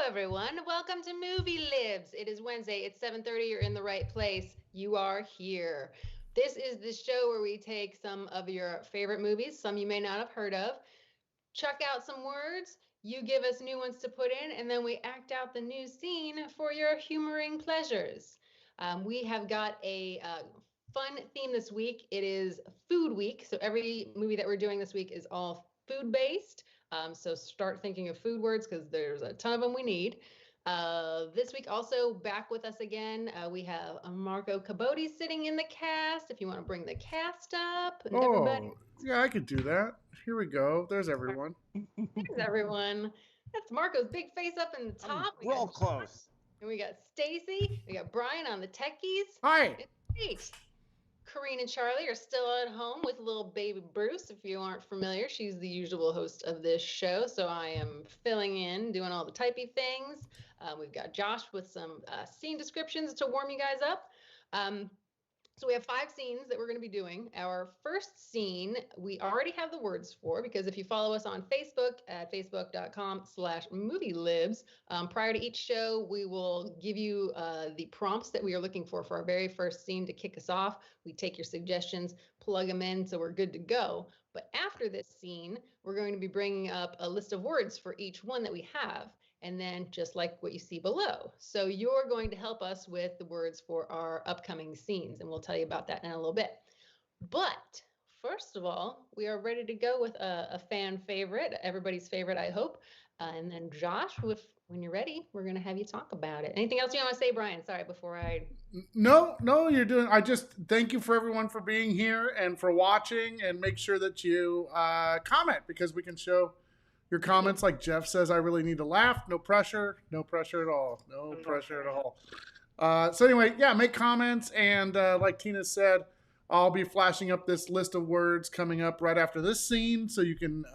everyone. Welcome to Movie Libs. It is Wednesday. It's 7:30. You're in the right place. You are here. This is the show where we take some of your favorite movies, some you may not have heard of, chuck out some words, you give us new ones to put in, and then we act out the new scene for your humoring pleasures. We have got a fun theme this week. It is Food Week. So every movie that we're doing this week is all food based. So start thinking of food words because there's a ton of them we need. This week also back with us again, we have Marco Cabodi sitting in the cast. If you want to bring the cast up and everybody. Oh, yeah, I could do that. Here we go. There's everyone. Thanks, everyone. That's Marco's big face up in the top. We Real got close. and we got Stacey. We got Brian on the techies. Hi. It's great. Coreen and Charlie are still at home with little baby Bruce. If you aren't familiar, she's the usual host of this show. So I am filling in, doing all the typey things. We've got Josh with some scene descriptions to warm you guys up. So we have 5 scenes that we're going to be doing. Our first scene, we already have the words for, because if you follow us on Facebook at facebook.com/movielibs, prior to each show, we will give you the prompts that we are looking for our very first scene to kick us off. We take your suggestions, plug them in, so we're good to go. But after this scene, we're going to be bringing up a list of words for each one that we have. And then just like what you see below. So you're going to help us with the words for our upcoming scenes, and we'll tell you about that in a little bit. But first of all, we are ready to go with a fan favorite, everybody's favorite, I hope. And then Josh, when you're ready, we're going to have you talk about it. Anything else you want to say, Brian? Sorry, before I... No, you're doing. I just thank you for everyone for being here and for watching, and make sure that you comment, because we can show your comments. Like Jeff says, I really need to laugh. No pressure. No pressure at all. No pressure at all. So anyway, yeah, make comments. And like Tina said, I'll be flashing up this list of words coming up right after this scene, so you can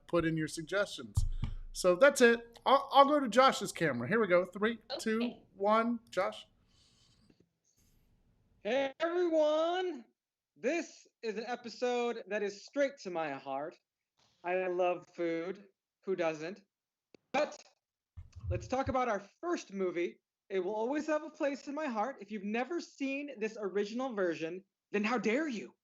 put in your suggestions. So that's it. I'll go to Josh's camera. Here we go. 3, 2, 1. Josh. Hey everyone! This is an episode that is straight to my heart. I love food. Who doesn't? But let's talk about our first movie. It will always have a place in my heart. If you've never seen this original version, then how dare you?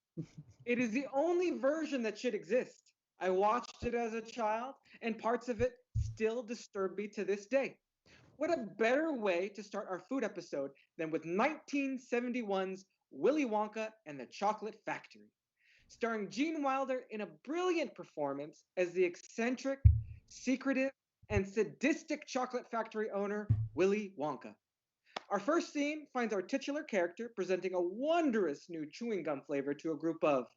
It is the only version that should exist. I watched it as a child, and parts of it still disturb me to this day. What a better way to start our food episode than with 1971's Willy Wonka and the Chocolate Factory, starring Gene Wilder in a brilliant performance as the eccentric, secretive, and sadistic chocolate factory owner, Willy Wonka. Our first scene finds our titular character presenting a wondrous new chewing gum flavor to a group of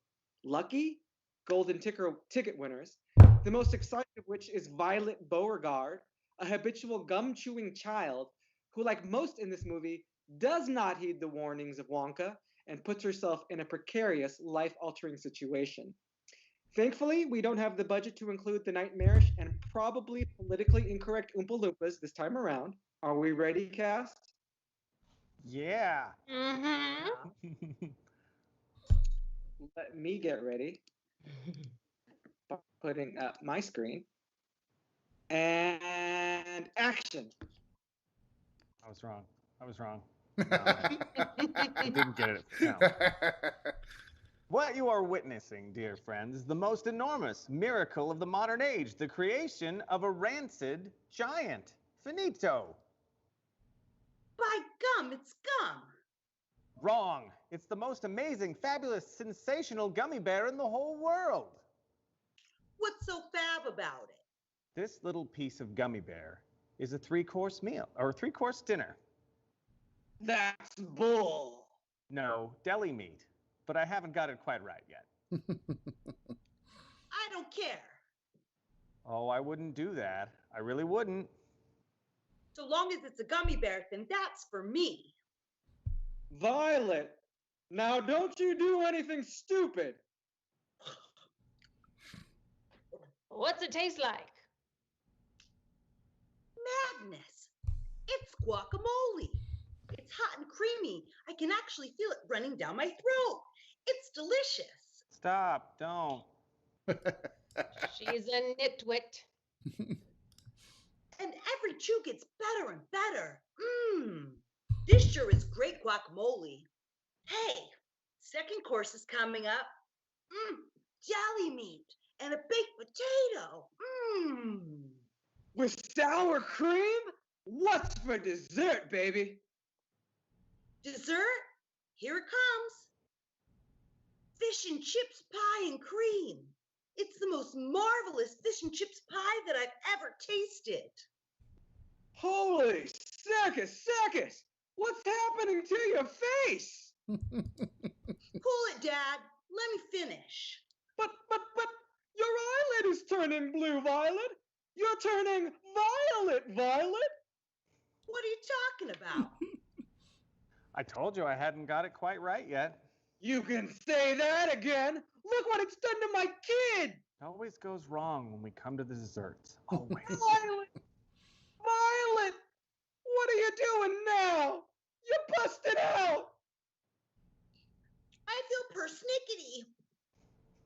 lucky golden ticket winners, the most excited of which is Violet Beauregard, a habitual gum-chewing child who, like most in this movie, does not heed the warnings of Wonka and puts herself in a precarious, life-altering situation. Thankfully, we don't have the budget to include the nightmarish and probably politically incorrect Oompa Loompas this time around. Are we ready, cast? Yeah. Mm-hmm. Let me get ready by putting up my screen. And action. I was wrong. I didn't get it. No. What you are witnessing, dear friends, is the most enormous miracle of the modern age, the creation of a rancid giant. Finito. By gum, it's gum. Wrong. It's the most amazing, fabulous, sensational gummy bear in the whole world. What's so fab about it? This little piece of gummy bear is a 3-course meal, or a 3-course dinner. That's bull. No, deli meat. But I haven't got it quite right yet. I don't care. Oh, I wouldn't do that. I really wouldn't. So long as it's a gummy bear, then that's for me. Violet, now don't you do anything stupid. What's it taste like? Madness. It's guacamole. It's hot and creamy. I can actually feel it running down my throat. It's delicious. Stop, don't. She's a nitwit. And every chew gets better and better. Mmm. This sure is great guacamole. Hey, second course is coming up. Mmm. Jelly meat and a baked potato. Mmm. With sour cream? What's for dessert, baby? Dessert? Here it comes. Fish and chips pie and cream. It's the most marvelous fish and chips pie that I've ever tasted. Holy circus! What's happening to your face? Cool it, Dad. Let me finish. But, your eyelid is turning blue, Violet. You're turning violet. What are you talking about? I told you I hadn't got it quite right yet. You can say that again. Look what it's done to my kid. It always goes wrong when we come to the desserts. Always. Violet, what are you doing now? You're busted out. I feel persnickety.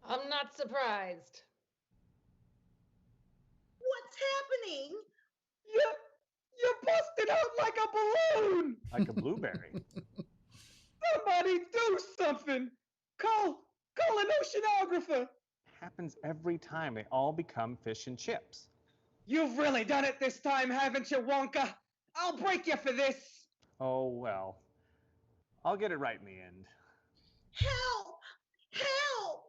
I'm not surprised. What's happening? You're busted out like a balloon. Like a blueberry. Somebody do something. Call an oceanographer. Happens every time they all become fish and chips. You've really done it this time, haven't you, Wonka? I'll break you for this. Oh, well. I'll get it right in the end. Help! Help!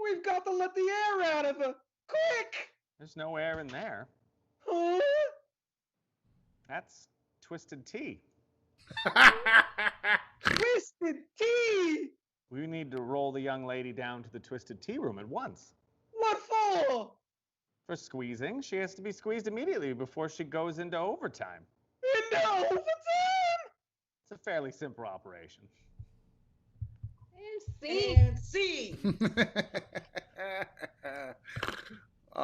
We've got to let the air out of her. Quick! There's no air in there. Huh? That's twisted tea. Twisted tea! We need to roll the young lady down to the twisted tea room at once. What for? For squeezing, she has to be squeezed immediately before she goes into overtime. Into overtime? It's a fairly simple operation. And see. I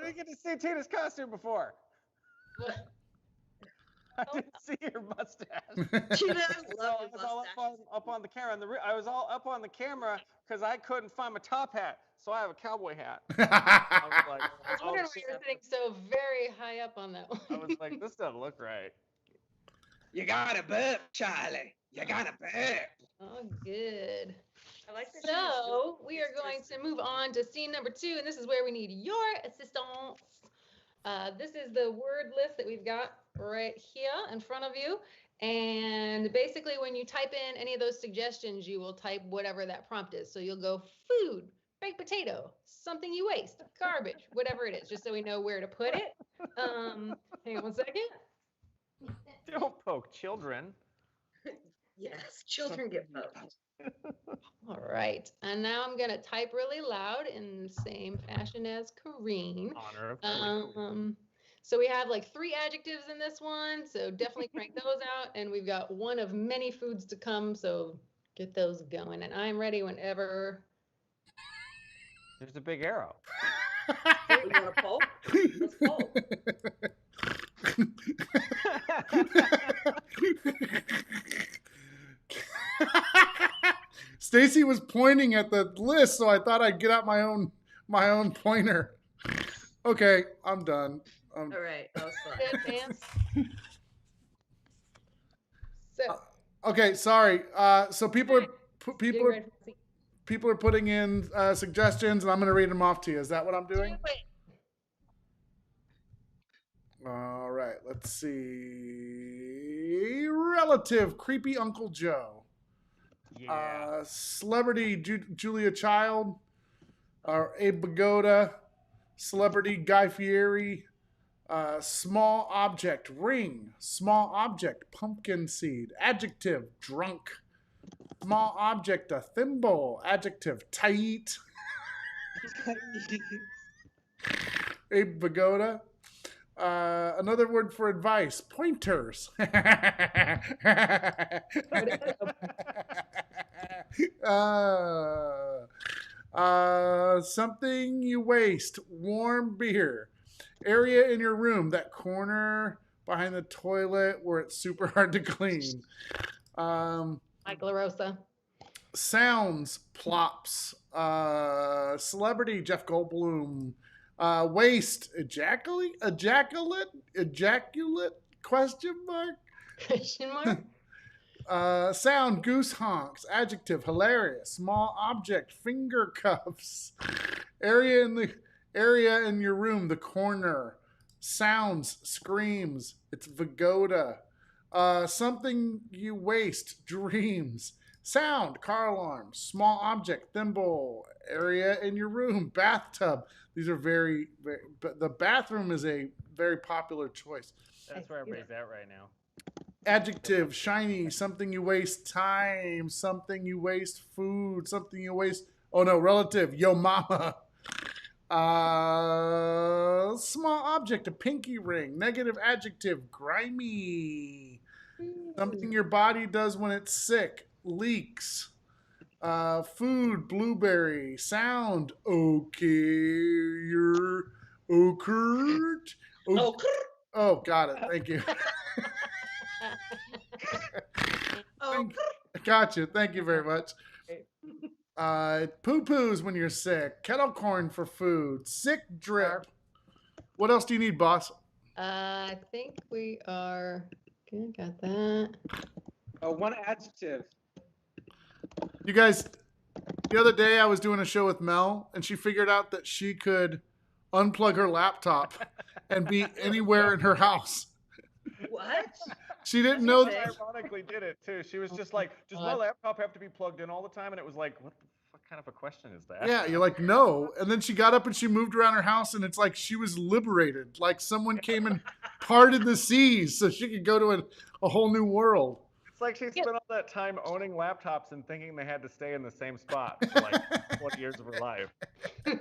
didn't get to see Tina's costume before. What? I didn't see your mustache. She does love I your was all mustache. up on the camera. I was all up on the camera because I couldn't find my top hat, so I have a cowboy hat. I was like, I was wondering why you were sitting so very high up on that one. I was like, this doesn't look right. You gotta burp, Charlie. You gotta burp. Oh, good. I like that. So we are going to move on to scene number 2, and this is where we need your assistance. This is the word list that we've got right here in front of you. And basically, when you type in any of those suggestions, you will type whatever that prompt is. So you'll go food, baked potato, something you waste, garbage, whatever it is, just so we know where to put it. Hang on one second. Don't poke children. Yes, children get poked. All right. And now I'm going to type really loud in the same fashion as Coreen. Honor of Coreen. So we have like 3 adjectives in this one. So definitely crank those out. And we've got one of many foods to come. So get those going. And I'm ready whenever. There's a big arrow. You want to poke? Let's poke. Stacey was pointing at the list, so I thought I'd get out my own pointer. Okay, I'm done. All right, that was fun. Good dance. So Okay, sorry. So people are getting ready for the scene. people are putting in suggestions, and I'm going to read them off to you. Is that what I'm doing? Do it. All right, let's see. Relative, creepy Uncle Joe. Yeah. Celebrity, Julia Child. Abe Vigoda. Celebrity, Guy Fieri. Small object, ring. Small object, pumpkin seed. Adjective, drunk. Small object, a thimble. Adjective, tight. Abe Vigoda. Another word for advice, pointers. Something you waste, warm beer. Area in your room, that corner behind the toilet where it's super hard to clean. Mike LaRosa. Sounds, plops. Celebrity, Jeff Goldblum. Waste, ejaculate, question mark? Question mark? Sound, goose honks. Adjective, hilarious. Small object, finger cuffs. Area in your room, the corner. Sounds, screams. It's Vagoda. Something you waste, dreams. Sound, car alarm. Small object, thimble. Area in your room, bathtub. These are very, but the bathroom is a very popular choice. That's where everybody's at right now. Adjective, shiny, something you waste time, something you waste food, something you waste, oh no, relative, yo mama. Small object, a pinky ring. Negative adjective, grimy. Something your body does when it's sick, leaks. Food, blueberry. Sound, okay, you're occurred. Oh, got it, thank you. Gotcha. Thank you very much. Poo-poos when you're sick. Kettle corn for food. Sick drip. What else do you need, boss? I think we are good. Got that. One adjective. You guys, the other day I was doing a show with Mel, and she figured out that she could unplug her laptop and be anywhere in her house. What? She didn't know She that. ironically did it too. She was just like, "Does my laptop have to be plugged in all the time?" And it was like, "What the fuck kind of a question is that?" Yeah, you're like, no. And then she got up and she moved around her house, and it's like she was liberated. Like someone came and parted the seas so she could go to a whole new world. It's like she spent all that time owning laptops and thinking they had to stay in the same spot for like 20 years of her life. Does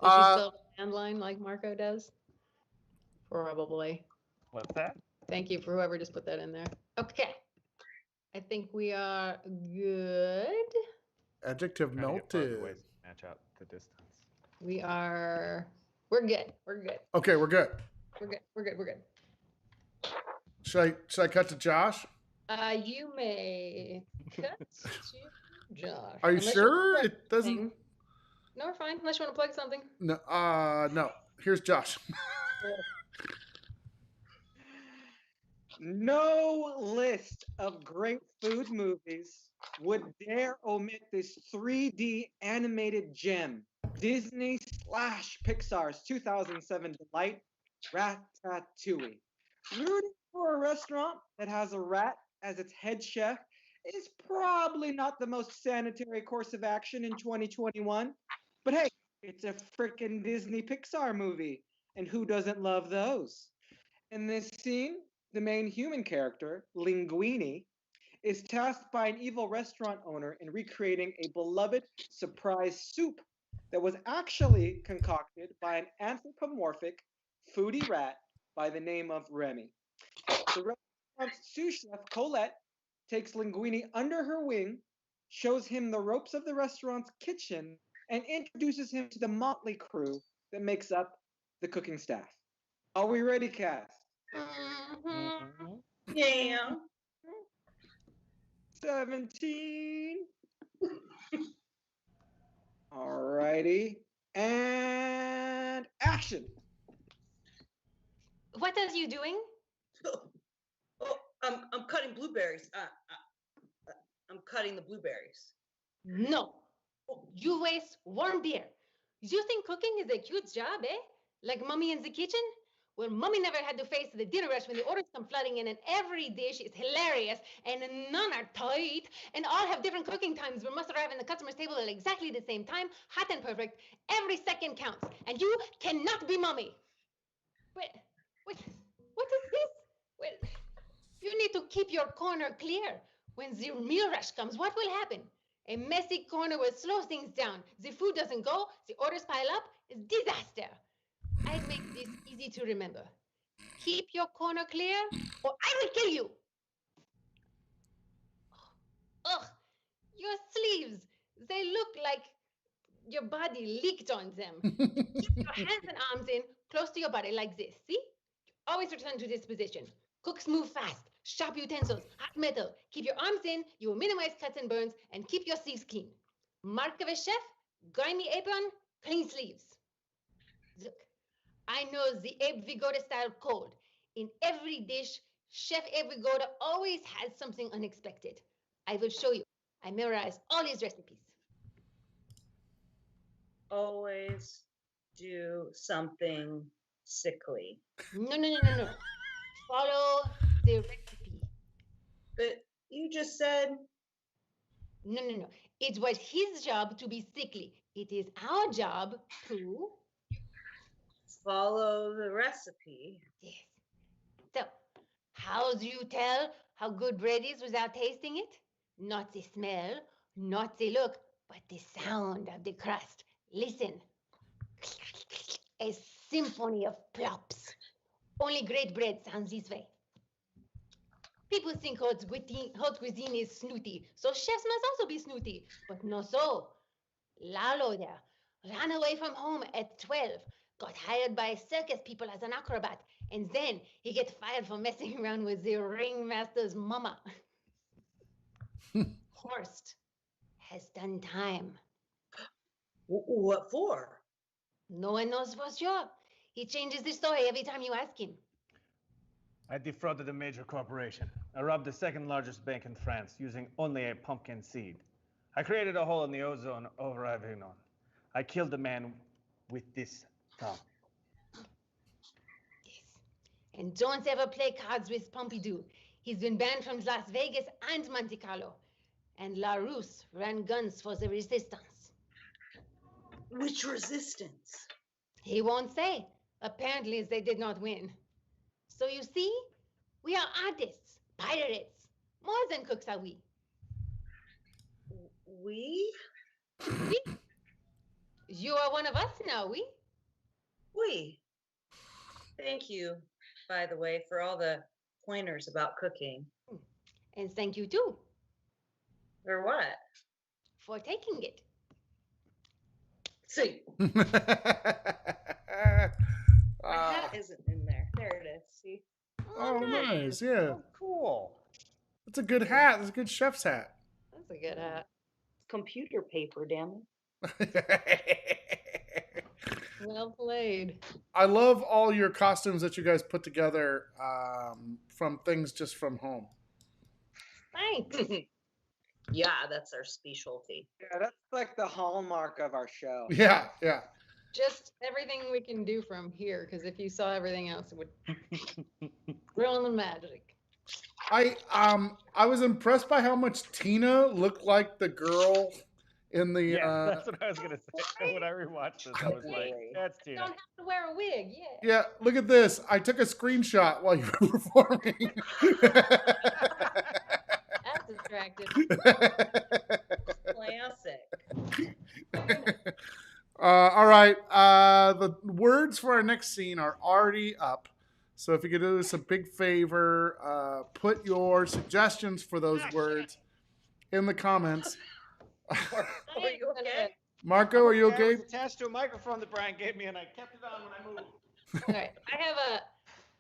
she still have a landline like Marco does? Probably. What's that? Thank you for whoever just put that in there. Okay. I think we are good. Adjective Trying to get far noted. away to match out the distance. We're good. We're good. Okay, we're good. We're good. We're good. Should I cut to Josh? You may cut to Josh. Are you Unless sure? wanna plug It doesn't. something. No, we're fine. Unless you want to plug something. No. No. Here's Josh. No list of great food movies would dare omit this 3D animated gem, Disney / Pixar's 2007 delight, Ratatouille. Rooting for a restaurant that has a rat as its head chef is probably not the most sanitary course of action in 2021, but hey, it's a frickin' Disney Pixar movie, and who doesn't love those? In this scene, the main human character, Linguini, is tasked by an evil restaurant owner in recreating a beloved surprise soup that was actually concocted by an anthropomorphic foodie rat by the name of Remy. The restaurant's sous chef, Colette, takes Linguini under her wing, shows him the ropes of the restaurant's kitchen, and introduces him to the motley crew that makes up the cooking staff. Are we ready, cast? Yeah. 17. Alrighty. And action. What are you doing? Oh, I'm cutting blueberries. I'm cutting the blueberries. No. You waste warm beer. You think cooking is a cute job, eh? Like mommy in the kitchen? Well, mommy never had to face the dinner rush when the orders come flooding in, and every dish is hilarious, and none are tight, and all have different cooking times. We must arrive in the customer's table at exactly the same time, hot and perfect. Every second counts, and you cannot be mommy. What is this? Well, you need to keep your corner clear. When the meal rush comes, what will happen? A messy corner will slow things down. The food doesn't go, the orders pile up, it's disaster. I'd make this easy to remember. Keep your corner clear, or I will kill you. Ugh, your sleeves, they look like your body leaked on them. Keep your hands and arms in close to your body like this, see? Always return to this position. Cooks move fast, sharp utensils, hot metal. Keep your arms in, you will minimize cuts and burns, and keep your sleeves clean. Mark of a chef, grimy apron, clean sleeves. I know the Abe Vigoda style code. In every dish, Chef Abe Vigoda always has something unexpected. I will show you. I memorized all his recipes. Always do something sickly. No. Follow the recipe. But you just said No. It was his job to be sickly. It is our job to. follow the recipe. Yes. So, how do you tell how good bread is without tasting it? Not the smell, not the look, but the sound of the crust. Listen. A symphony of plops. Only great bread sounds this way. People think haute cuisine is snooty, so chefs must also be snooty. But no so. Lalo there ran away from home at 12, got hired by circus people as an acrobat, and then he get fired for messing around with the ringmaster's mama. Horst has done time. What for? No one knows for sure. He changes the story every time you ask him. I defrauded a major corporation. I robbed the second largest bank in France using only a pumpkin seed. I created a hole in the ozone over Avignon. I killed a man with this thumb. Yes. And don't ever play cards with Pompidou. He's been banned from Las Vegas and Monte Carlo. And La Rousse ran guns for the resistance. Which resistance? He won't say. Apparently, they did not win. So you see, we are artists, pirates. More than cooks are we. We? We? You are one of us now, we? We. Thank you, by the way, for all the pointers about cooking. And thank you too For what? for taking it. See, my Uh, hat isn't in there. There it is. See? oh, nice. Yeah. Oh, cool. That's a good hat. That's a good chef's hat. That's a good hat. Computer paper, damn it. Well played. I love all your costumes that you guys put together from things just from home. Thanks. Yeah, that's our specialty. Yeah, that's like the hallmark of our show. Yeah, yeah. Just everything we can do from here, because if you saw everything else, it would ruin the magic. I was impressed by how much Tina looked like the girl in the Yeah, that's what I was gonna say. When I rewatched this, I was like, Really? "That's You Tina." don't have to wear a wig, yeah. Yeah, look at this. I took a screenshot while you were performing. That's attractive. Classic. All right. The words for our next scene are already up. So if you could do us a big favor, put your suggestions for those words in the comments. Are you okay? Marco, are you Yeah, okay? It was attached to a microphone that Brian gave me, and I kept it on when I moved. All right. I have a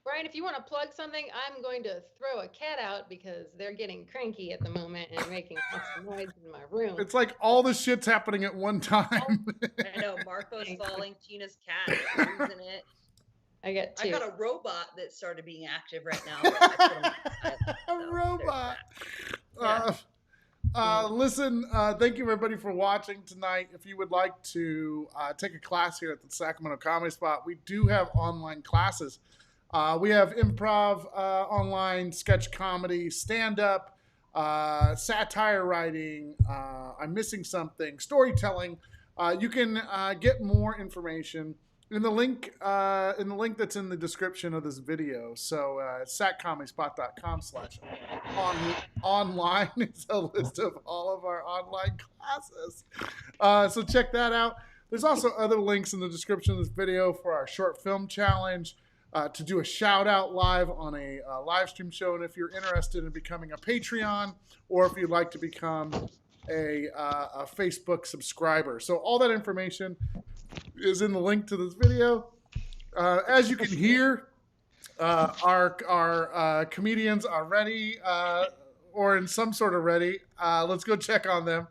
Brian, if you want to plug something, I'm going to throw a cat out because they're getting cranky at the moment and making lots of noise in my room. It's like all the shit's happening at one time. I know Marco's falling, Tina's cat is losing it. I got two. I got a robot that started being active right now. But I put him on silent, A so there's robot. that. Listen, thank you everybody for watching tonight. If you would like to take a class here at the Sacramento Comedy Spot, we do have online classes. We have improv, online sketch comedy, stand-up, satire writing, I'm missing something, storytelling. You can get more information in the link that's in the description of this video. So satcomedyspot.com/online is a list of all of our online classes. So check that out. There's also other links in the description of this video for our short film challenge, to do a shout out live on a live stream show. And if you're interested in becoming a Patreon, or if you'd like to become a Facebook subscriber. So all that information is in the link to this video. As you can hear, our comedians are ready, or in some sort of ready. Let's go check on them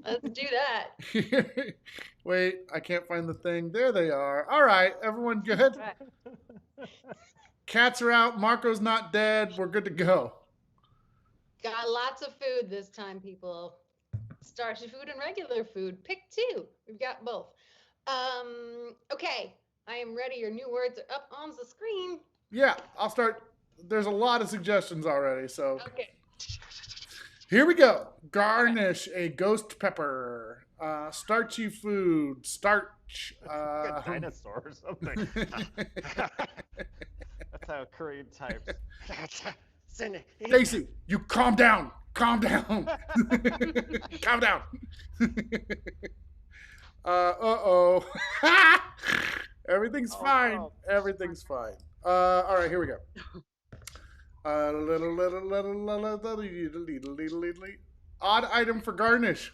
Let's do that. Wait, I can't find the thing. There they are. All right, everyone good? All right. Cats are out. Marco's not dead. We're good to go. Got lots of food this time, people. Starchy food and regular food. Pick two. We've got both. Okay, I am ready. Your new words are up on the screen. Yeah, I'll start. There's a lot of suggestions already, so Okay. here we go. Garnish a ghost pepper. Starchy food. Starch. Like a dinosaur or something. That's how Coreen types. Stacey, you calm down. Calm down. Calm down. Uh-oh. Everything's fine. no. Everything's fine. All right, here we go. Odd item for garnish.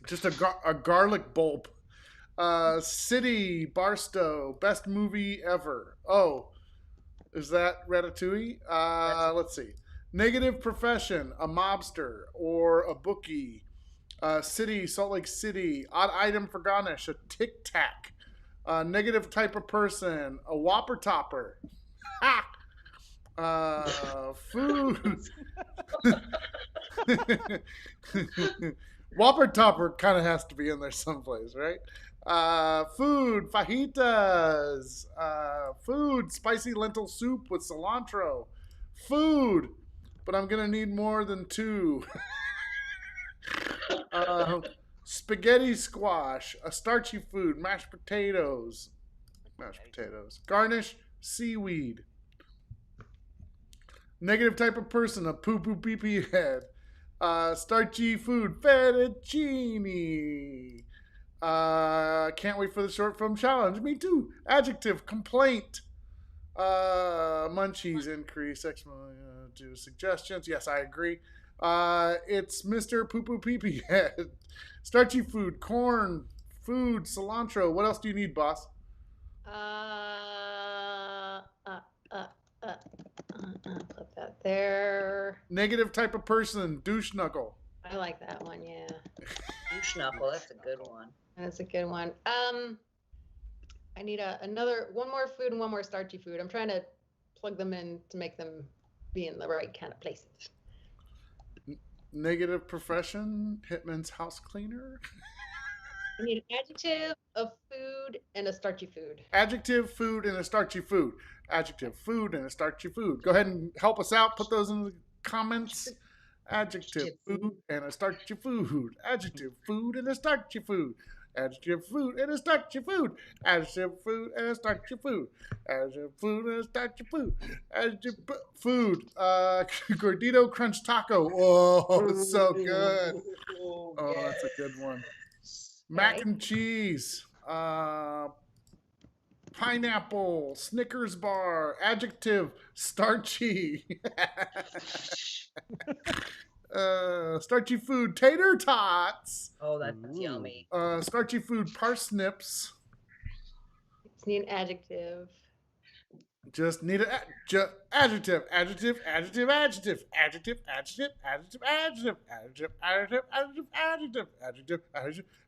Just a garlic bulb. City, Barstow, best movie ever. Oh, is that Ratatouille? Let's see. Negative profession, a mobster or a bookie. City, Salt Lake City. Odd item for garnish, a Tic Tac. Negative type of person, a Whopper Topper. Ha! Food. Whopper Topper kind of has to be in there someplace, right? Food, fajitas. Food, spicy lentil soup with cilantro. Food, but I'm going to need more than two. Spaghetti squash, a starchy food, mashed potatoes. Garnish, seaweed. Negative type of person, a poo-poo pee-pee head. Starchy food, fettuccine. Can't wait for the short film challenge. Me too. Adjective, complaint. Munchies increase. Do suggestions. Yes, I agree. It's Mr. Poo Poo Pee Pee Head. Starchy food, corn, food, cilantro. What else do you need, boss? Put that there. Negative type of person, douche knuckle. I like that one, yeah. Douche knuckle, that's a good one. That's a good one. I need one more food and one more starchy food. I'm trying to plug them in to make them be in the right kind of places. Negative profession, hitman's house cleaner. I need an adjective, a food, and a starchy food. Adjective, food, and a starchy food. Adjective, food, and a starchy food. Go ahead and help us out. Put those in the comments. Adjective, food, and a starchy food. Adjective, food, and a starchy food. Adjective, food, and a starchy food. Adjective, food, and a starchy food. Adjective, food, and a starchy food. Adjective, food. Gordito crunch taco. Oh, it's so good. Oh, that's a good one. Mac and cheese. Pineapple. Snickers bar. Adjective, starchy. Starchy food, tater tots. Oh, that's yummy. Starchy food, parsnips. Just need an adjective. Just need an adjective, adjective, adjective, adjective, adjective, adjective, adjective, adjective, adjective, adjective, adjective, adjective, adjective, adjective, adjective, adjective,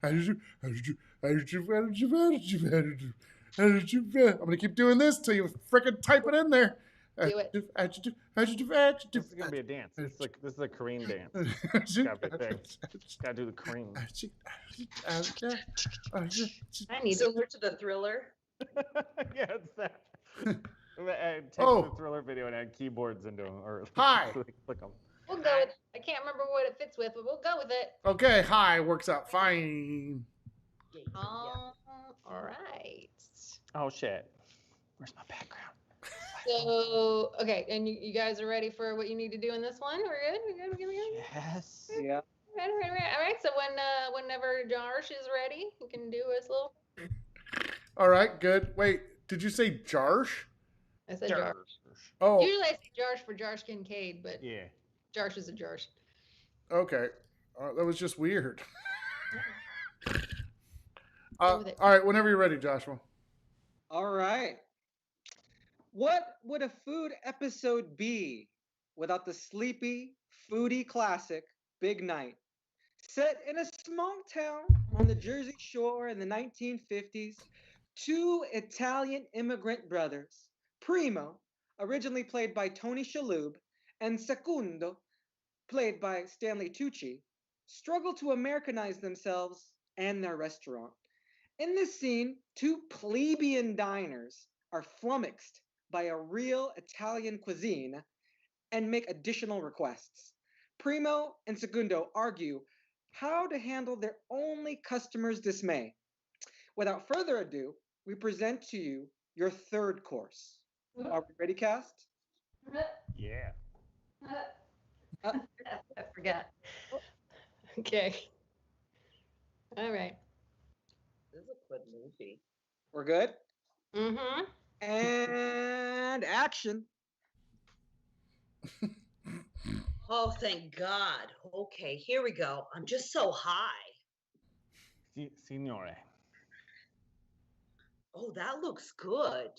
adjective, adjective, adjective, adjective. I'm gonna keep doing this till you frickin' type it in there. Do it. Adjective, adjective, adjective. This is gonna be a dance. This is a Coreen dance. Gotta be a thing. Gotta do the Coreen. I need Similar to the Thriller. Yeah, it's that. Take Oh. the Thriller video and add keyboards into them, or Hi. click them. We'll go with. I can't remember what it fits with, but we'll go with it. Okay, hi works out fine. All right. Oh shit! Where's my background? So, okay, and you guys are ready for what you need to do in this one? We're good? We're good? Yes. Yeah. All right, so whenever Josh is ready, you can do his little... All right, good. Wait, did you say Jarsh? I said Jarsh. Oh, Usually I say Jarsh for Jarsh Kincaid, but Yeah. Jarsh is a Jarsh. okay. That was just weird. Go with it. All right, whenever you're ready, Joshua. All right. What would a food episode be without the sleepy, foodie classic, Big Night? Set in a small town on the Jersey Shore in the 1950s, two Italian immigrant brothers, Primo, originally played by Tony Shalhoub, and Secundo, played by Stanley Tucci, struggle to Americanize themselves and their restaurant. In this scene, two plebeian diners are flummoxed by a real Italian cuisine and make additional requests. Primo and Segundo argue how to handle their only customer's dismay. Without further ado, we present to you your third course. Are we ready, cast? Yeah. Uh, I forgot. Okay. All right. This is a good movie. we're good? Mm-hmm. And action. Oh, thank God. Okay, here we go. I'm just so high. Signore. Oh, that looks good.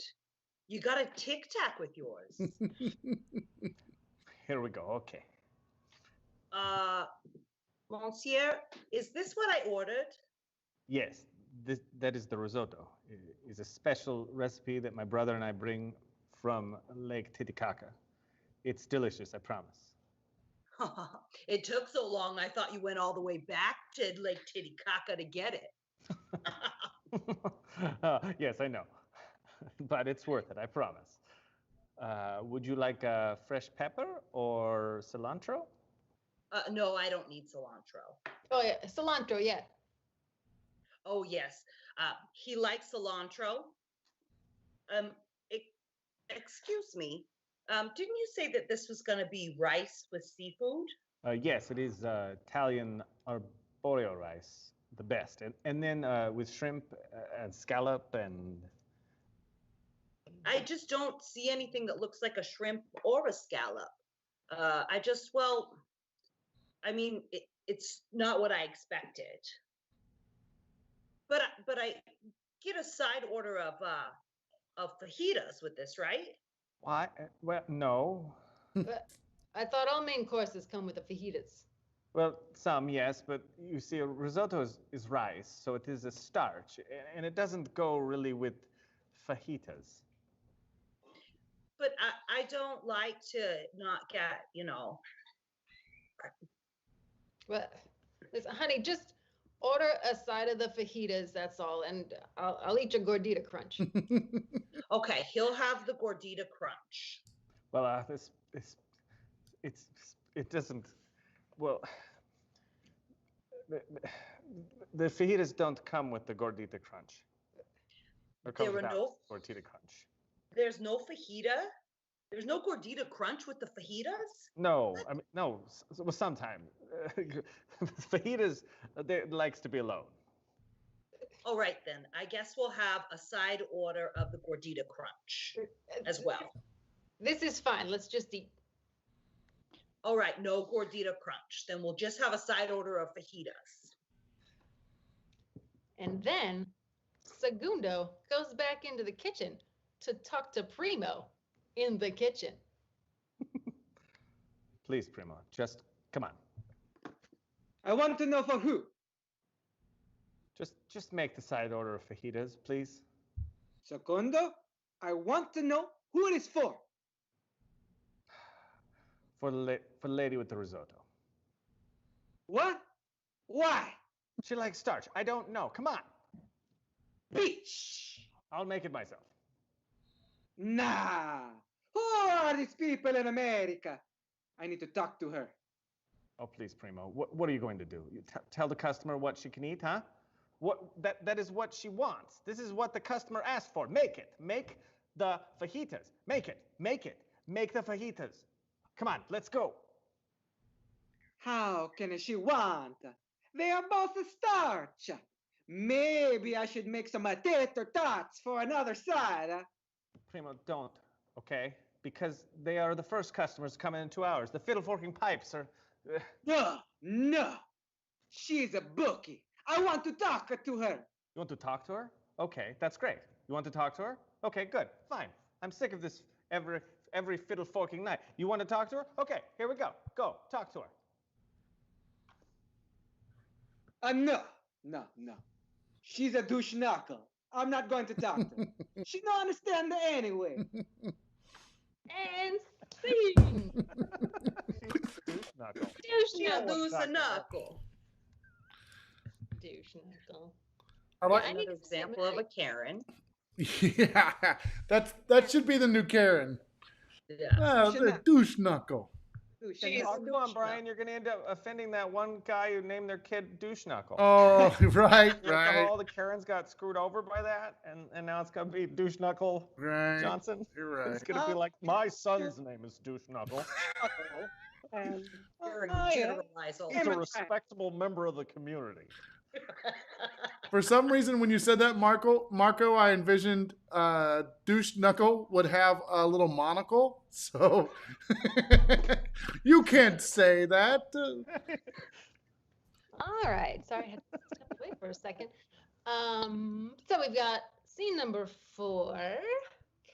You got a Tic Tac with yours. Here we go. Okay. Monsieur, is this what I ordered? Yes, that is the risotto. It's a special recipe that my brother and I bring from Lake Titicaca. It's delicious, I promise. It took so long, I thought you went all the way back to Lake Titicaca to get it. Yes, I know. But it's worth it, I promise. Would you like fresh pepper or cilantro? No, I don't need cilantro. Oh yeah, cilantro. Yeah. Oh, yes. He likes cilantro. Excuse me. Didn't you say that this was going to be rice with seafood? Yes, it is Italian arborio rice, the best. And then with shrimp and scallop and... I just don't see anything that looks like a shrimp or a scallop. It's not what I expected. But I get a side order of fajitas with this, right? Why? Well, no. But I thought all main courses come with the fajitas. Well, some, yes, but you see, a risotto is rice, so it is a starch, and it doesn't go really with fajitas. But I don't like to not get, Well, listen, honey, just order a side of the fajitas. That's all, and I'll eat your gordita crunch. Okay, he'll have the gordita crunch. Well, it doesn't. Well, the fajitas don't come with the gordita crunch. Or come There are without no- gordita crunch. There's no fajita? There's no gordita crunch with the fajitas? No, I mean no. Well, sometimes fajitas they likes to be alone. All right, then. I guess we'll have a side order of the gordita crunch as well. This is fine. Let's just eat. All right, no gordita crunch. Then we'll just have a side order of fajitas. And then Segundo goes back into the kitchen to talk to Primo in the kitchen. Please, Primo, just come on. I want to know for who. Just make the side order of fajitas, please. Secondo, I want to know who it is for. For the lady with the risotto. What? Why? She likes starch. I don't know. Come on. Bitch! I'll make it myself. Nah. Who are these people in America? I need to talk to her. Oh, please, Primo. What are you going to do? You tell the customer what she can eat, huh? That is what she wants. This is what the customer asked for. Make it. Make the fajitas. Make it. Make it. Make the fajitas. Come on, let's go. How can she want? They are both starch. Maybe I should make some tater tots for another side. Primo, don't, okay? Because they are the first customers coming in 2 hours. The fiddle forking pipes are... No. She's a bookie. I want to talk to her. You want to talk to her? Okay, that's great. You want to talk to her? Okay, good, fine. I'm sick of this every fiddle forking night. You want to talk to her? Okay, here we go. Go, talk to her. No. She's a douche knuckle. I'm not going to talk to her. She don't understand that anyway. And scene. Douche knuckle. She a douche knuckle. Douche knuckle. I like. I need Another to see that example of a movie. Karen. Yeah, that should be the new Karen. Yeah. The douche knuckle. She's Oh, a come douche on, Brian. knuckle. You're going to end up offending that one guy who named their kid Douche Knuckle. Oh, right, You know how right, all the Karens got screwed over by that, and now it's going to be Douche Knuckle right. Johnson. You're right. It's going to be like, my son's name is Douche Knuckle. And You're I a am. generalize all He's a the respectable member of the community. For some reason, when you said that, Marco, I envisioned douche knuckle would have a little monocle. So you can't say that. All right. Sorry, I had to step away for a second. So we've got scene number 4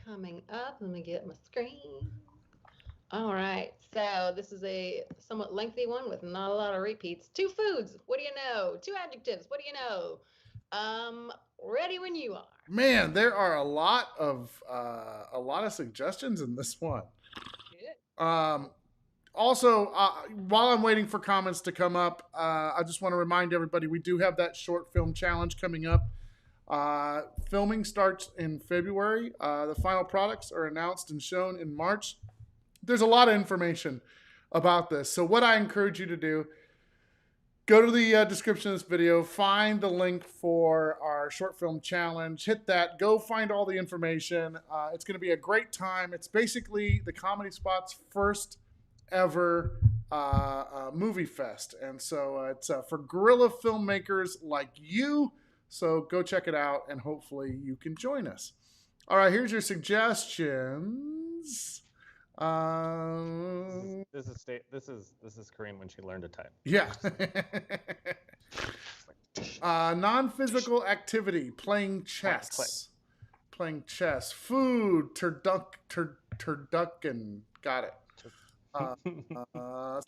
coming up. Let me get my screen. All right. So this is a somewhat lengthy one with not a lot of repeats. 2 foods. What do you know? 2 adjectives. What do you know? Ready when you are. Man, there are a lot of suggestions in this one. Also, while I'm waiting for comments to come up, I just want to remind everybody we do have that short film challenge coming up. Filming starts in February. The final products are announced and shown in March. There's a lot of information about this. So what I encourage you to do, go to the description of this video, find the link for our short film challenge, hit that, go find all the information. It's going to be a great time. It's basically the Comedy Spot's first ever movie fest. And so it's for guerrilla filmmakers like you. So go check it out and hopefully you can join us. All right, here's your suggestions. This is Coreen when she learned to type. Yeah. Non-physical activity, playing chess. Playing chess. Food, turducken. Got it.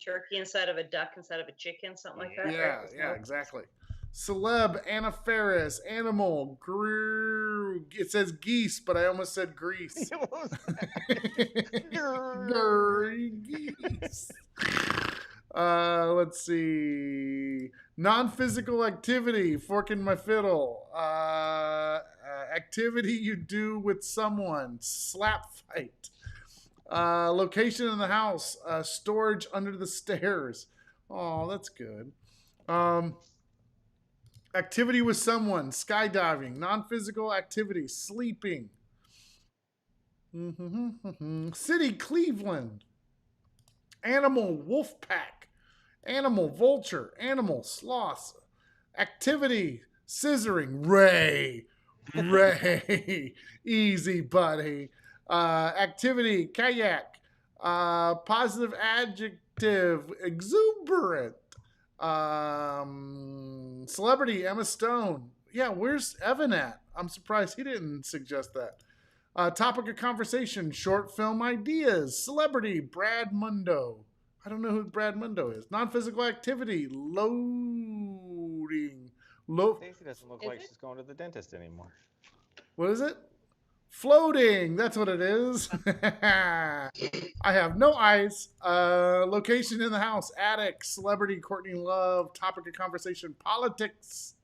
turkey inside of a duck inside of a chicken, something like that. Yeah, right? yeah, exactly. Celeb, Anna Faris, animal, it says geese, but I almost said grease. Geese. Let's see. Non-physical activity, fork in my fiddle. Activity you do with someone, slap fight. Location in the house, storage under the stairs. Oh, that's good. Activity with someone, skydiving, non-physical activity, sleeping. City, Cleveland. Animal, wolf pack. Animal, vulture. Animal, sloth. Activity, scissoring, Ray. Easy, buddy. Activity, kayak. Positive adjective, exuberant. Celebrity, Emma Stone. Yeah, where's Evan at? I'm surprised he didn't suggest that. Topic of conversation, short film ideas. Celebrity, Brad Mundo. I don't know who Brad Mundo is. Non-physical activity, loading. Stacey doesn't look like she's going to the dentist anymore. What is it? Floating. That's what it is. I have no eyes. Location in the house. Attic. Celebrity. Courtney Love. Topic of conversation. Politics.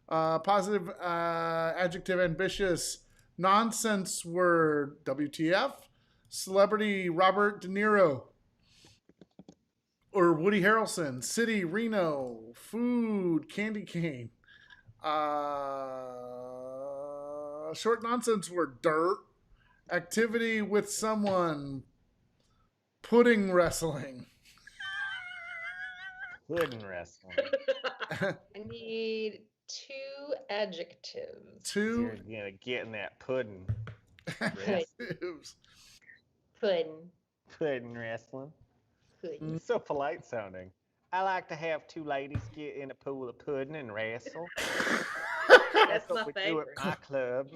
Positive adjective. Ambitious. Nonsense word. WTF. Celebrity. Robert De Niro. Or Woody Harrelson. City. Reno. Food. Candy cane. Short nonsense word, dirt. Activity with someone. Pudding wrestling. Pudding wrestling. I need 2 adjectives. 2 You're gonna get in that pudding. adjectives. Pudding. Pudding wrestling. Pudding. So polite sounding. I like to have 2 ladies get in a pool of pudding and wrestle. That's my what we do favorite. at my club.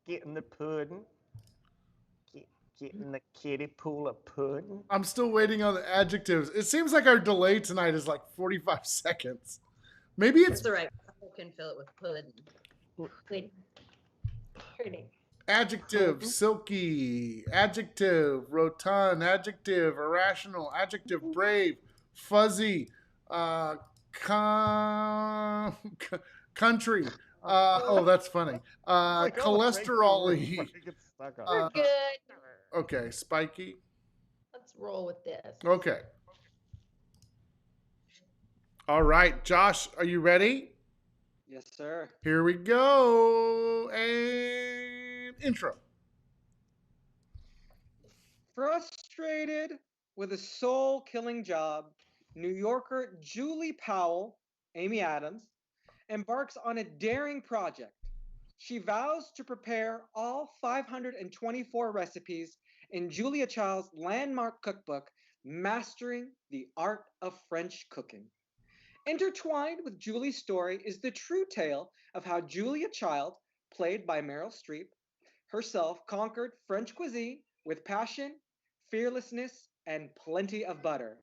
Get in the pudding. Get in the kiddie pool of pudding. I'm still waiting on the adjectives. It seems like our delay tonight is like 45 seconds. Maybe it's It's all right. People can fill it with pudding. Pudding. adjective, silky, adjective, rotund, adjective, irrational, adjective, brave, fuzzy, con- country. Oh, that's funny. Cholesterol-y. We're good. Okay, spiky. Let's roll with this. Okay. All right, Josh, are you ready? Yes, sir. Here we go. And intro. Frustrated with a soul-killing job, New Yorker Julie Powell, Amy Adams, embarks on a daring project. She vows to prepare all 524 recipes in Julia Child's landmark cookbook, Mastering the Art of French Cooking. Intertwined with Julie's story is the true tale of how Julia Child, played by Meryl Streep, herself conquered French cuisine with passion, fearlessness, and plenty of butter.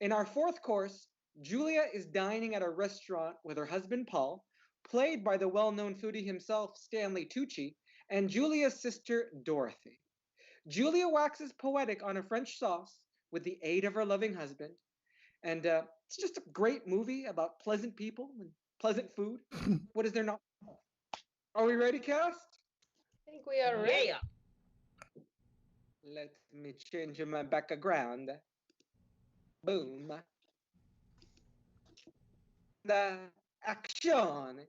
In our fourth course, Julia is dining at a restaurant with her husband Paul, played by the well-known foodie himself, Stanley Tucci, and Julia's sister Dorothy. Julia waxes poetic on a French sauce with the aid of her loving husband, and it's just a great movie about pleasant people and pleasant food. What is there not? Are we ready, cast? I think we are ready. Yeah. Let me change my background. Boom. The action.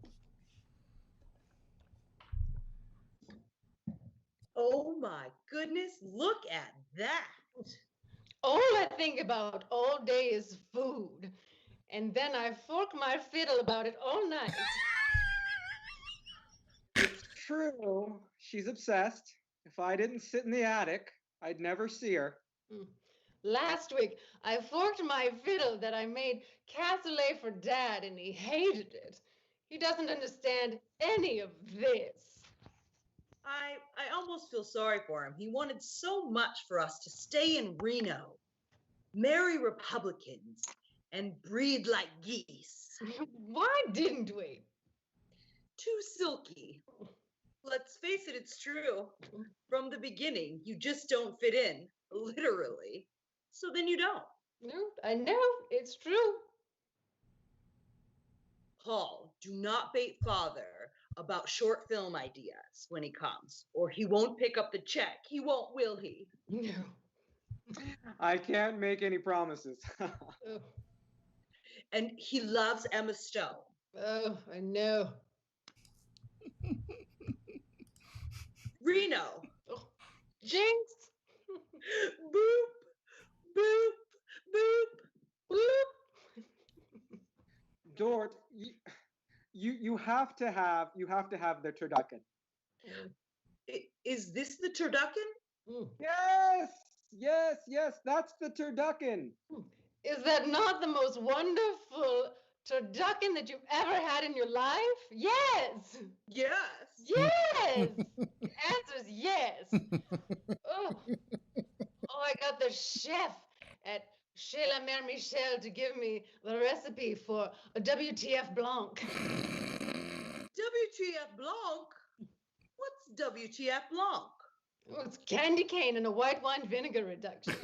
Oh my goodness, look at that. All I think about all day is food. And then I fork my fiddle about it all night. It's true. She's obsessed. If I didn't sit in the attic, I'd never see her. Last week, I forked my fiddle that I made cassoulet for Dad, and he hated it. He doesn't understand any of this. I almost feel sorry for him. He wanted so much for us to stay in Reno, marry Republicans, and breed like geese. Why didn't we? Too silky. Let's face it, it's true. From the beginning, you just don't fit in, literally. So then you don't. No, I know, it's true. Paul, do not bait father about short film ideas when he comes, or he won't pick up the check. He won't, will he? No. I can't make any promises. Oh, And he loves Emma Stone. oh, I know. Reno. Oh, Jinx. Boop, boop, boop, boop. Dort, you have to have the turducken. Is this the turducken? Mm. Yes, that's the turducken. Is that not the most wonderful turducken that you've ever had in your life? Yes. Yes. Yes. The answer is yes. Oh, I got the chef at Chez la Mère Michel to give me the recipe for a WTF Blanc. WTF Blanc? What's WTF Blanc? Oh, it's candy cane and a white wine vinegar reduction.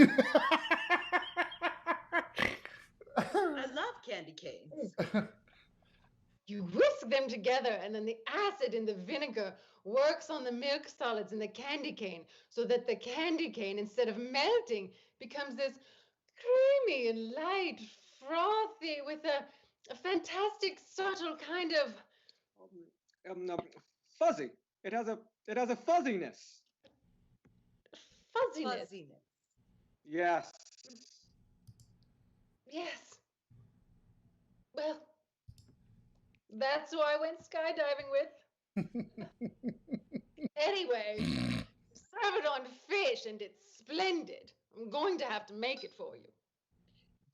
I love candy canes. You whisk them together, and then the acid in the vinegar works on the milk solids in the candy cane so that the candy cane, instead of melting, becomes this creamy and light, frothy, with a fantastic, subtle kind of Fuzzy. It has a fuzziness. fuzziness. Fuzziness. Yes. Yes. Well, that's who I went skydiving with. Anyway, serve it on fish, and it's splendid. I'm going to have to make it for you.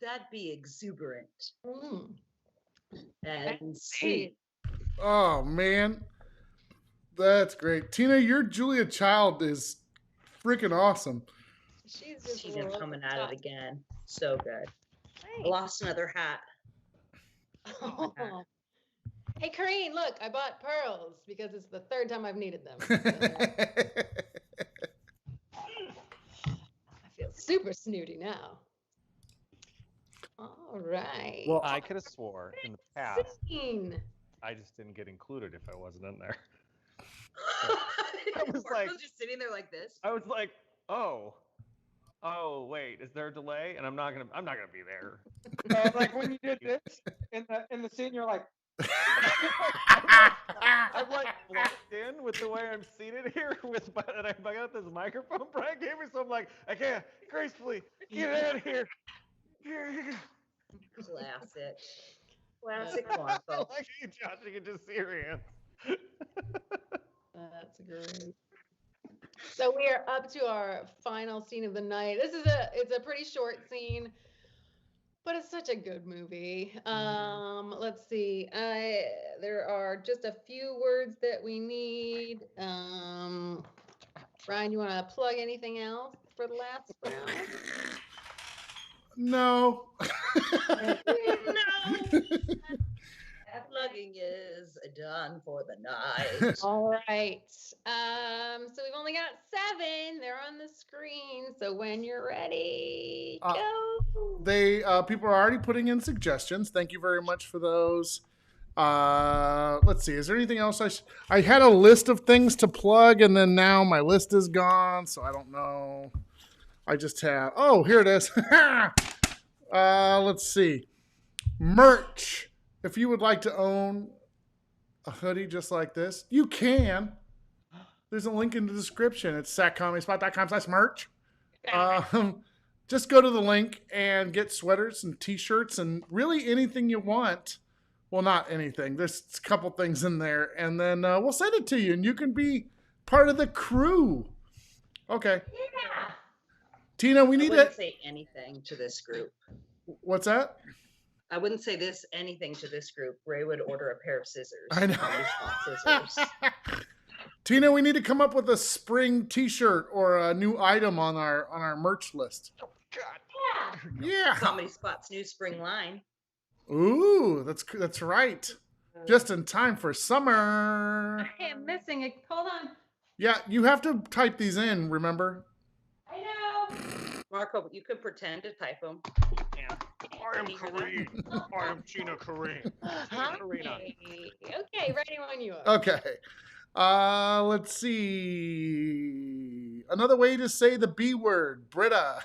That'd be exuberant Mm. and sweet. Oh man, that's great. Tina, your Julia Child is freaking awesome. She's just She's over coming the at top. it again. So good. I Thanks. lost another hat. Hey, Coreen, look, I bought pearls because it's the third time I've needed them. I feel super snooty now. All right. Well, I could have swore in the past Scene. I just didn't get included if I wasn't in there. Marco's like- just sitting there like this. I was like, oh, wait, is there a delay? And I'm not gonna be there. Like when you did this in the scene, you're like, I'm like locked in with the way I'm seated here and I got this microphone Brian gave me, so I'm like, I can't gracefully get out of here. Classic Marco. Like you, Josh, you can just see your hands. That's great. So we are up to our final scene of the night. It's a pretty short scene, but it's such a good movie. Let's see. There are just a few words that we need. Ryan, you want to plug anything else for the last round? no. No. That plugging is done for the night. All right. So we've only got 7. They're on the screen. So when you're ready, go. People are already putting in suggestions. Thank you very much for those. Let's see. Is there anything else I had a list of things to plug, and then now my list is gone, so I don't know. I just have. Oh, here it is. Let's see. Merch. If you would like to own a hoodie just like this, you can. There's a link in the description. It's satcomedyspot.com/merch. Just go to the link and get sweaters and t-shirts and really anything you want. Well, not anything. There's a couple things in there. And then we'll send it to you, and you can be part of the crew. Okay. Yeah. Tina, we need I wouldn't to... say anything to this group. What's that? I wouldn't say anything to this group. Ray would order a pair of scissors. I know. Scissors. Tina, we need to come up with a spring t-shirt or a new item on our merch list. Oh, God. Yeah. Comedy Spot's new spring line. Ooh, that's right. Just in time for summer. I am missing it. Hold on. Yeah, you have to type these in, remember? I know. Marco, you could pretend to type them. I am Coreen. I am Gina Coreen. Okay, ready when you are. Okay. Let's see. Another way to say the B word, Britta.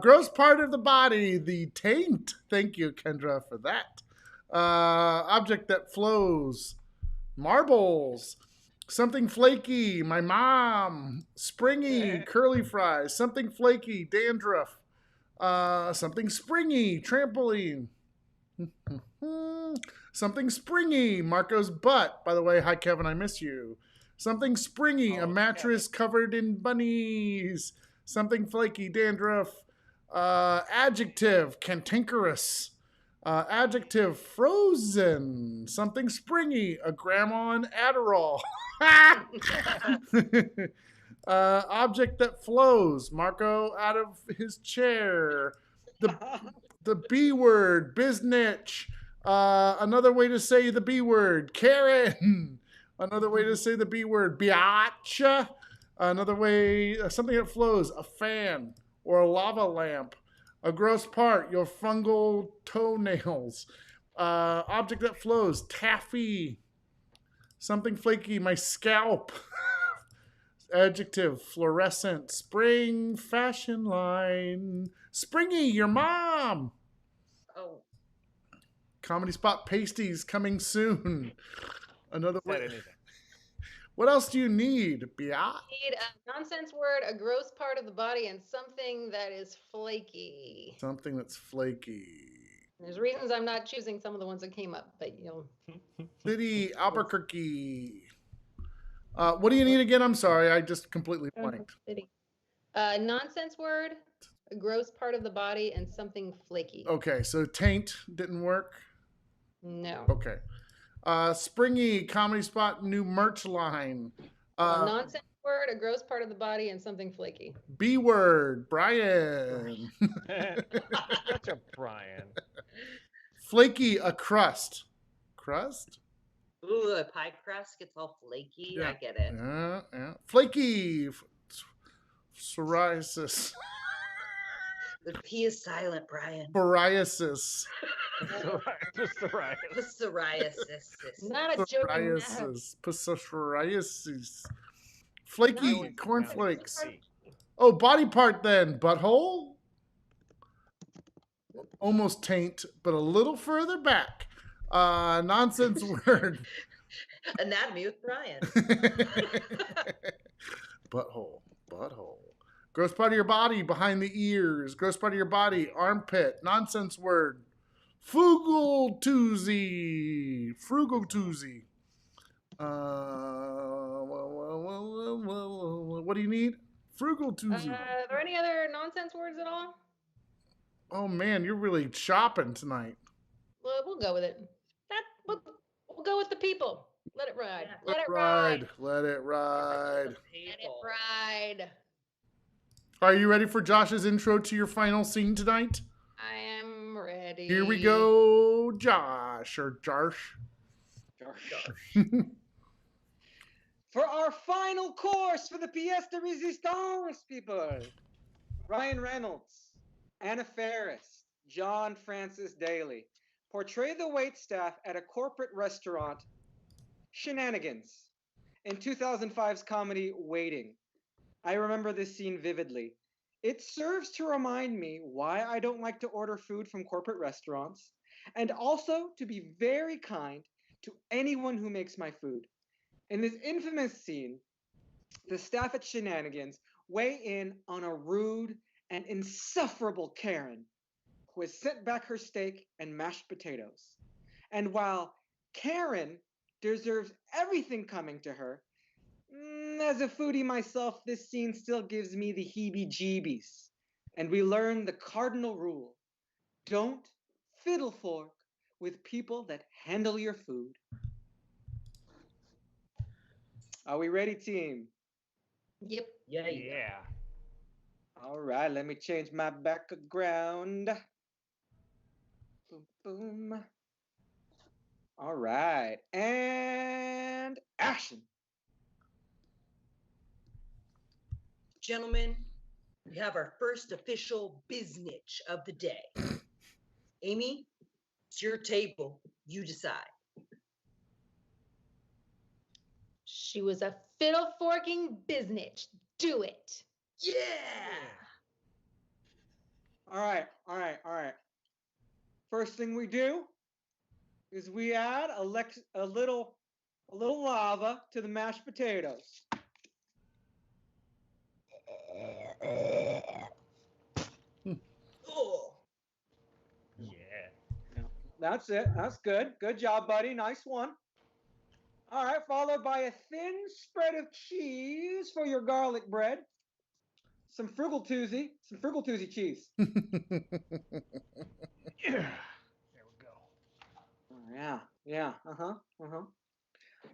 Gross part of the body, the taint. Thank you, Kendra, for that. Object that flows, marbles. Something flaky, my mom. Springy, curly fries. Something flaky, dandruff. Something springy, trampoline. Something springy, Marco's butt. By the way, hi Kevin, I miss you. Something springy, a mattress covered in bunnies. Something flaky, dandruff. Adjective, cantankerous. Adjective, frozen. Something springy, a grandma on Adderall. Object that flows, Marco out of his chair. The B word, biznitch. Another way to say the B word, Karen. Another way to say the B word, biatch. Another way, something that flows, a fan or a lava lamp. A gross part, your fungal toenails. Object that flows, taffy. Something flaky, my scalp. Adjective, fluorescent. Spring, fashion line. Springy, your mom. Oh. Comedy Spot pasties coming soon. Another way. Anything. What else do you need, Bia? Need a nonsense word, a gross part of the body, and something that is flaky. Something that's flaky. There's reasons I'm not choosing some of the ones that came up, but City, Albuquerque. What do you need again? I'm sorry, I just completely blanked. City. Nonsense word, a gross part of the body, and something flaky. Okay, so taint didn't work. No. Okay. Springy, Comedy Spot new merch line. A nonsense word, a gross part of the body, and something flaky. B word, Brian. Such a Brian. Flaky, a crust. Crust? Ooh, a pie crust gets all flaky. Yeah. I get it. Yeah. Flaky, psoriasis. The P is silent, Brian. Psoriasis. Psoriasis. Not a joke. Psoriasis. Flaky, No, cornflakes. Oh, body part then. Butthole? Almost taint, but a little further back. Nonsense word. Anatomy with Brian. Butthole. Gross part of your body, behind the ears. Gross part of your body, armpit. Nonsense word. Frugal Tuesday. What do you need? Frugal Tuesday. Are there any other nonsense words at all? Oh man, you're really chopping tonight. Well, we'll go with it. We'll go with the people. Let it ride. Yeah. Let it ride. Let it ride. Let it ride. Are you ready for Josh's intro to your final scene tonight? I am ready. Here we go, Josh or Jarsh. For our final course for the pièce de résistance, people. Ryan Reynolds, Anna Faris, John Francis Daly portray the waitstaff at a corporate restaurant, Shenanigans, in 2005's comedy Waiting. I remember this scene vividly. It serves to remind me why I don't like to order food from corporate restaurants, and also to be very kind to anyone who makes my food. In this infamous scene, the staff at Shenanigans weigh in on a rude and insufferable Karen who has sent back her steak and mashed potatoes. And while Karen deserves everything coming to her, as a foodie myself, this scene still gives me the heebie-jeebies. And we learn the cardinal rule: don't fiddle fork with people that handle your food. Are we ready, team? Yep. Yeah. All right, let me change my background. Boom, boom. All right, and action. Gentlemen, we have our first official biznitch of the day. Amy, it's your table. You decide. She was a fiddle forking biznitch. Do it. Yeah. All right. First thing we do is we add a little lava to the mashed potatoes. Oh. Yeah. That's it. That's good. Good job, buddy. Nice one. All right, followed by a thin spread of cheese for your garlic bread. Some frugal Tuesday cheese. There we go. Yeah.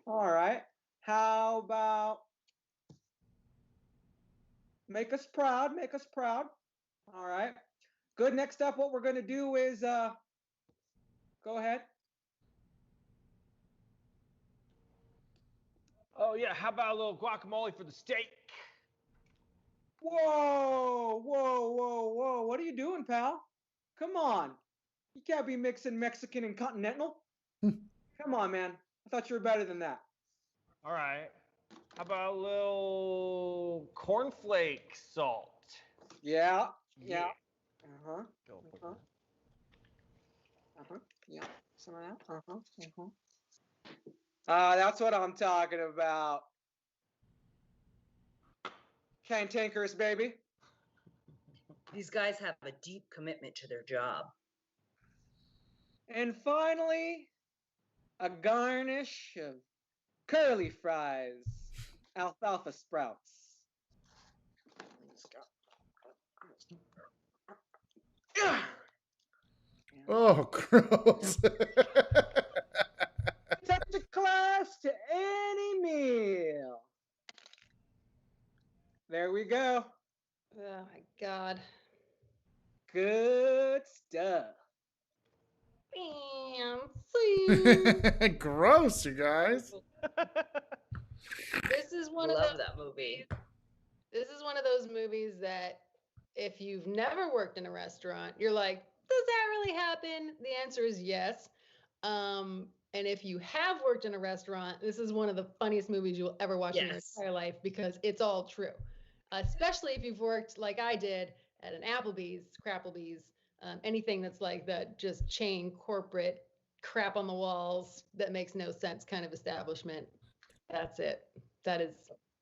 All right. How about make us proud? All right. Good. Next up, what we're going to do is go ahead. Oh yeah, how about a little guacamole for the steak? Whoa. What are you doing, pal? Come on. You can't be mixing Mexican and continental. Come on, man. I thought you were better than that. All right. How about a little cornflake salt? Yeah. Go for Uh-huh. it. Yeah. Some of that. That's what I'm talking about. Cantankerous, baby. These guys have a deep commitment to their job. And finally, a garnish of curly fries, alfalfa sprouts. Oh, gross. Touch of class to any meal. There we go. Oh my God. Good stuff. Fancy. Gross, you guys. This is one of Love those that movie. This is one of those movies that if you've never worked in a restaurant, you're like, does that really happen? The answer is yes. And if you have worked in a restaurant, this is one of the funniest movies you'll ever watch in your Yes. entire life because it's all true. Especially if you've worked like I did at an Applebee's, Crapplebee's, anything that's like the just chain corporate crap on the walls that makes no sense kind of establishment. That's it. That is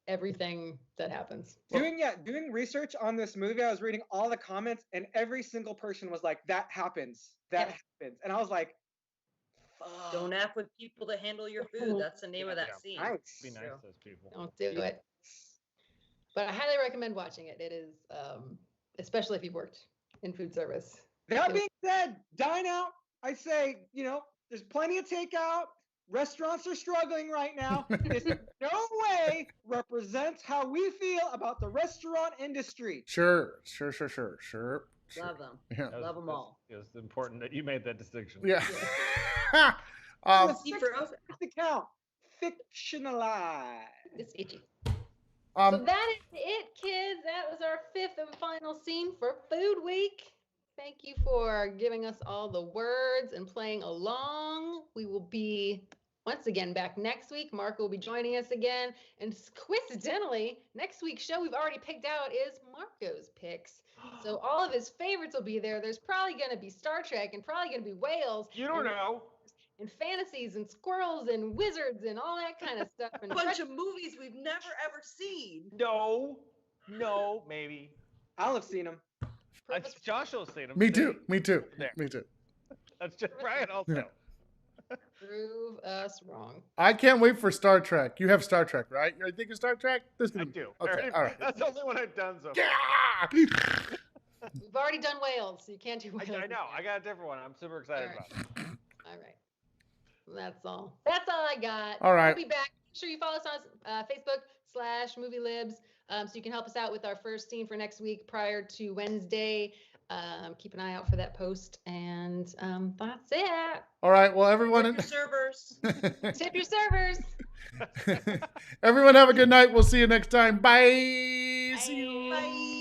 everything that happens. Doing research on this movie, I was reading all the comments, and every single person was like, "That happens. That happens," and I was like, "Fuck." Don't F with people to handle your food. That's the name of that scene. Nice. Be nice to those people. Don't do it. But I highly recommend watching it. It is, especially if you've worked in food service. That being said, dine out. I say, there's plenty of takeout. Restaurants are struggling right now. This in no way represents how we feel about the restaurant industry. Sure. Love them. Yeah. Love them all. It was important that you made that distinction. Yeah. See, for us, The count. Fictionalized. It's itchy. So um, that is it, kids. That was our fifth and final scene for Food Week. Thank you for giving us all the words and playing along. We will be once again back next week. Marco will be joining us again. And coincidentally, next week's show we've already picked out is Marco's picks. So all of his favorites will be there. There's probably going to be Star Trek and probably going to be whales. You don't know. And fantasies and squirrels and wizards and all that kind of stuff. And a bunch of movies we've never ever seen. No, maybe. I'll have seen them. Josh will see them. me too. There. Me too. That's just Brian also. Yeah. Prove us wrong. I can't wait for Star Trek. You have Star Trek, right? You think of Star Trek? I do. Okay, all right. That's the only one I've done so far. Yeah! We've already done whales, so you can't do whales. I know. I got a different one. I'm super excited All right. about it. All right. That's all. That's all I got. All right. We'll be back. Make sure you follow us on Facebook/Movie Libs so you can help us out with our first scene for next week prior to Wednesday. Keep an eye out for that post. And that's it. All right. Well, everyone. Your servers. Tip your servers. Everyone have a good night. We'll see you next time. Bye. See you. Bye.